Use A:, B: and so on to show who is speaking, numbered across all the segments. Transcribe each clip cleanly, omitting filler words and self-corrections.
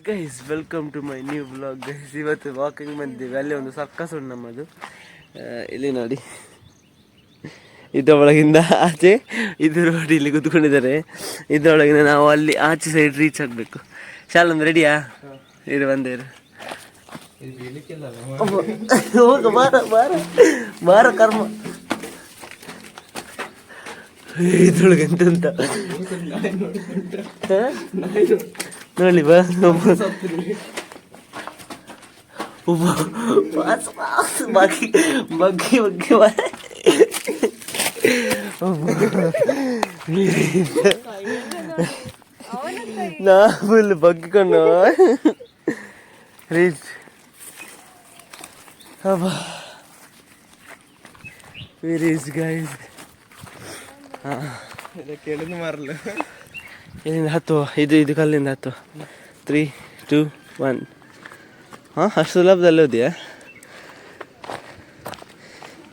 A: Guys welcome to my new blog guys. ಇವತ್ತು walking ಬಂದಿದ್ದೀವಿ. ಅಲ್ಲಿ ಒಂದು ಸರ್ಕಸ್ ಉಂಟು ನಮ್ಮದು. ಇಲ್ಲಿ ನೋಡಿ, ಇದರೊಳಗಿಂದ ಆಚೆ ಇದು ರೋಡ್ ಇಲ್ಲಿ ಕೂತ್ಕೊಂಡಿದ್ದಾರೆ. ಇದರೊಳಗಿಂದ ನಾವು ಅಲ್ಲಿ ಆಚೆ ಸೈಡ್ ರೀಚ್ ಆಗಬೇಕು. ಶಾಲೊಂದು ರೆಡಿಯಾ? ಇರು ಬಂದೇರು ಹೋಗ ಬಾರ ಬಾರ ಬಾರ ಕರ್ಮ. ಇದ್ರೊಳಗೆ ಎಂತ ಉಂಟ ನೋಡಿ ಬಾ. ಬಗ್ಗೆ ಬಗ್ಗೆ ಬಗ್ಗೆ ನಾ ಫುಲ್ ಬಗ್ಗಿಕೊಂಡು ರೀಚ್. We reach guys.
B: ಕೇಳಿದ್ದು ಮಾರಲ್ಲ.
A: ಇಲ್ಲಿಂದ ಹತ್ತು, ಇದು ಕಲ್ಲಿಂದ ಹತ್ತು. 3, 2, 1. ಹಾಂ, ಅಷ್ಟು ಸುಲಭದಲ್ಲಿ ಹೋದ್ಯಾ?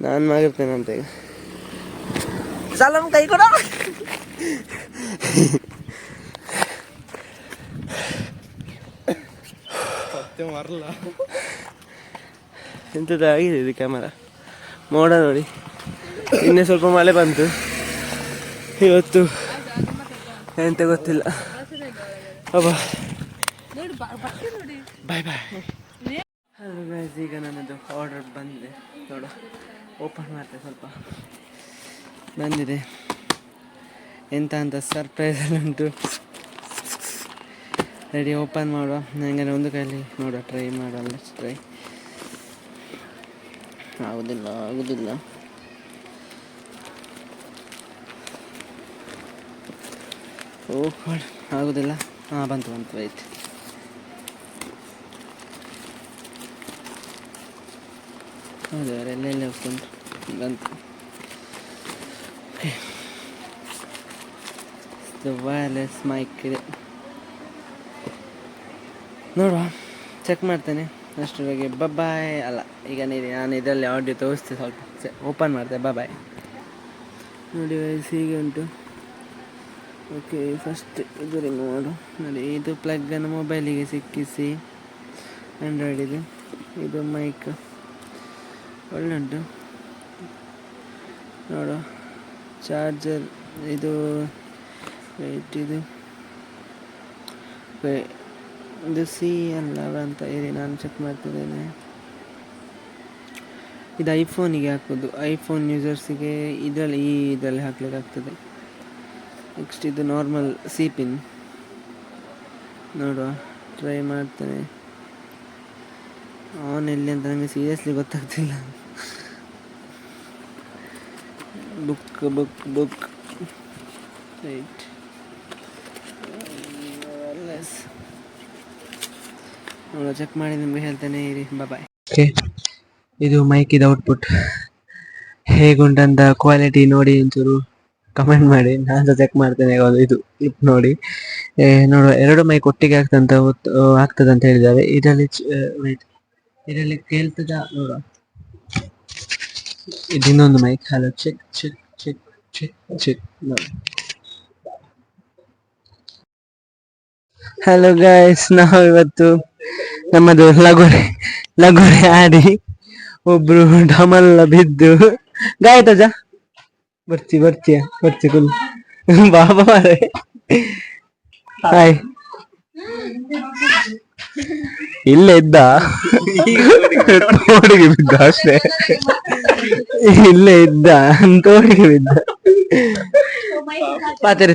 A: ನಾನು ಮಾಡಿರ್ತೇನೆ ಅಂತ ಈಗ. ಸಲಾಮ್ ಕೈ ಕೊಡ.
B: ಸತ್ಯ ಮಾರಲ್ಲ.
A: ಎಂಥದ್ದು ಆಗಿದೆ ಇದು ಕ್ಯಾಮರಾ. ಮೋಡ ನೋಡಿ, ಇನ್ನೇ ಸ್ವಲ್ಪ ಮಳೆ ಬಂತು. ಇವತ್ತು ಎಂತ ಗೊತ್ತಿಲ್ಲ. ಅಬ್ಬಾ ಬಾಯ್ ಬಾಯ್. ಹಲೋ ಗೈಸ್, ಈಗ ನನ್ನದು ಆರ್ಡರ್ ಬಂದಿದೆ. ನೋಡು, ಓಪನ್ ಮಾಡ್ತೆ. ಸ್ವಲ್ಪ ಬಂದಿದೆ. ಎಂತ ಅಂತ ಸರ್ಪ್ರೈಸ್ ಉಂಟು. ರೆಡಿ, ಓಪನ್ ಮಾಡುವ. ನನಗೆ ಒಂದು ಕೈಲಿ ನೋಡುವ, ಟ್ರೈ ಮಾಡಲ್ಲ. ಟ್ರೈ ಆಗುದಿಲ್ಲ. ಓಹ್, ಆಗುದಿಲ್ಲ. ಹಾಂ, ಬಂತು ವೈಟ್. ಹೌದು, ಅವರೆಲ್ಲ ಹೋಗ್ಕೊಂಡು ಬಂತು. ವೈರ್ಲೆಸ್ ಮೈಕ್ ಇದೆ. ನೋಡುವ, ಚೆಕ್ ಮಾಡ್ತೇನೆ ಅಷ್ಟರೊಳಗೆ. ಬಾಯ್. ಅಲ್ಲ, ಈಗ ನಾನು ಇದರಲ್ಲಿ ಆಡಿಯೋ ತೋರಿಸ್ತೆ. ಸ್ವಲ್ಪ ಓಪನ್ ಮಾಡ್ತೆ. ಬಾಯ್. ನೋಡಿ ವಯಸ್ಸು ಹೀಗೆ ಉಂಟು. ಓಕೆ, ಫಸ್ಟ್ ಇದು ರಿಮೂವ್ ಮಾಡು. ನೋಡಿ, ಇದು ಪ್ಲಗ್ಗನ್ನು ಮೊಬೈಲಿಗೆ ಸಿಕ್ಕಿಸಿ. ಆ್ಯಂಡ್ರಾಯ್ಡ್ ಇದು ಮೈಕ್ ಒಳ್ಳೆ ಉಂಟು. ನೋಡು, ಚಾರ್ಜರ್ ಇದು ವೆಯ್ಟ್. ಇದು ಸಿ ಅಲ್ಲ ಅಂತ ಇರಿ, ನಾನು ಚೆಕ್ ಮಾಡ್ತಿದ್ದೇನೆ. ಇದು ಐಫೋನಿಗೆ ಹಾಕೋದು. ಐಫೋನ್ ಯೂಸರ್ಸಿಗೆ ಇದರಲ್ಲಿ ಹಾಕ್ಲಿಕ್ಕೆ ಆಗ್ತದೆ. ನೆಕ್ಸ್ಟ್ ಇದು ನಾರ್ಮಲ್ ಸಿ ಪಿನ್. ನೋಡುವ, ಟ್ರೈ ಮಾಡ್ತೇನೆ. ಆನ್ ಎಲ್ಲಿ ಅಂತ ನನಗೆ ಸೀರಿಯಸ್ಲಿ ಗೊತ್ತಾಗ್ತಿಲ್ಲ. Book right. ನೋಡುವ, ಚೆಕ್ ಮಾಡಿ ನಿಮಗೆ ಹೇಳ್ತೇನೆ ಇರಿ. ಬಾಯ್. ಓಕೆ, ಇದು ಮೈಕಿದ ಔಟ್ಪುಟ್. ಹೇಗುಂಟಂತ ಕ್ವಾಲಿಟಿ ನೋಡಿ ಒಂಚೂರು ಕಮೆಂಟ್ ಮಾಡಿ. ನಾನು ಸಹ ಚೆಕ್ ಮಾಡ್ತೇನೆ. ಇದು ಕ್ಲಿಪ್ ನೋಡಿ. ನೋಡುವ, 2 ಮೈಕ್ ಒಟ್ಟಿಗೆ ಆಗ್ತದಂತ ಹೇಳಿದ್ದಾರೆ. ಇದರಲ್ಲಿ ಕೇಳ್ತದ ನೋಡುವ. ಇದು ಇನ್ನೊಂದು ಮೈಕ್. ಹಲೋ, ಚೆಕ್ ನೋಡಿ. ಹಲೋ ಗೈಸ್, ನಾವು ಇವತ್ತು ನಮ್ಮದು ಲಗೋರಿ ಆಡಿ ಒಬ್ರು ಡಮಲ್ಲ ಬಿದ್ದು ಗಾಯತಜ ಬರ್ತೀಯ ಕುಲ್ ಬಾಬಾ ಮಾರೆ. ಹಾಯ್, ಇಲ್ಲೇ ಇದ್ದ, ತೋಡಿಗೆ ಬಿದ್ದ ಅಷ್ಟೇ. ಇಲ್ಲೇ ಇದ್ದ, ತೋಡಿಗೆ ಬಿದ್ದ. ಪಾತೇರ್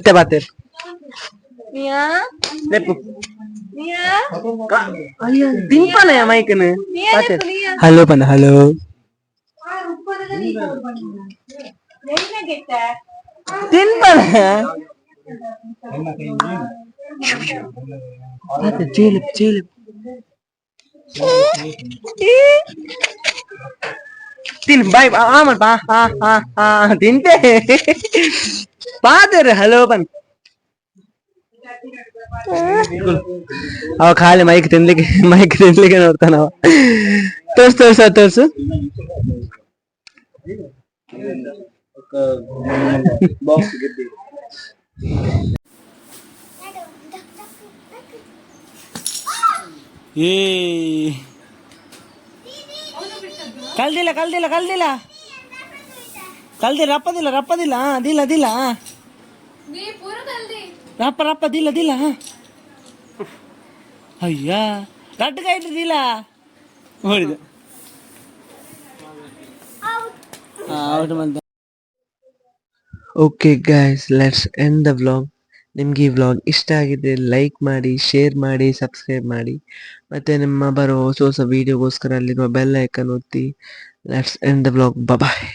A: ತಿಂಪಾನ ಮೈಕನ್. Hello ಪಂದ, hello. ತಿನ್ಪಾನ ಚೇಲು ತಿನ್ ಬಾಯ್. ಆಮನ್ ಬಾ. ತಿಂತೆ ಪಾತೇರ್. ಹಲೋ ಪನ್. ಅವ ಖಾಲಿ ಮೈಕ್ ತಿನ್ಲಿಕ್ಕೆ ನೋಡ್ತಾನವ. ತೋರ್ಸು. ಏ ಕಲ್ದಿಲ್ಲ ಕಲ್ದಿಲ್ಲ ಕಲ್ದಿಲ್ಲ ಕಲ್ದಿಲ್ಲ ರಪ್ಪದಿಲ್ಲ ರಪ್ಪದಿಲ್ಲ ದಿಲ್ಲ ದಿಲ್ಲ ರಪ್ಪ ರಪ್ಪ ದಿಲ್ಲ ದಿಲ್ಲ ಅಯ್ಯ ರಡ್ಗ ಇಟ್ಟಿದ್ದಿಲ್ಲ ಹೊಡಿದು ಔಟ್ ಬಂತ. Okay guys, let's end the vlog. ನಿಮ್ಗೆ ಈ ವ್ಲಾಗ್ ಇಷ್ಟ ಆಗಿದೆ ಲೈಕ್ ಮಾಡಿ, ಶೇರ್ ಮಾಡಿ, ಸಬ್ಸ್ಕ್ರೈಬ್ ಮಾಡಿ. ಮತ್ತೆ ನಿಮ್ಮ ಬರೋ ಹೊಸ ಹೊಸ ವೀಡಿಯೋಗೋಸ್ಕರ ಅಲ್ಲಿರುವ ಬೆಲ್ ಐಕನ್ ಒತ್ತಿ. Let's end the vlog. Bye.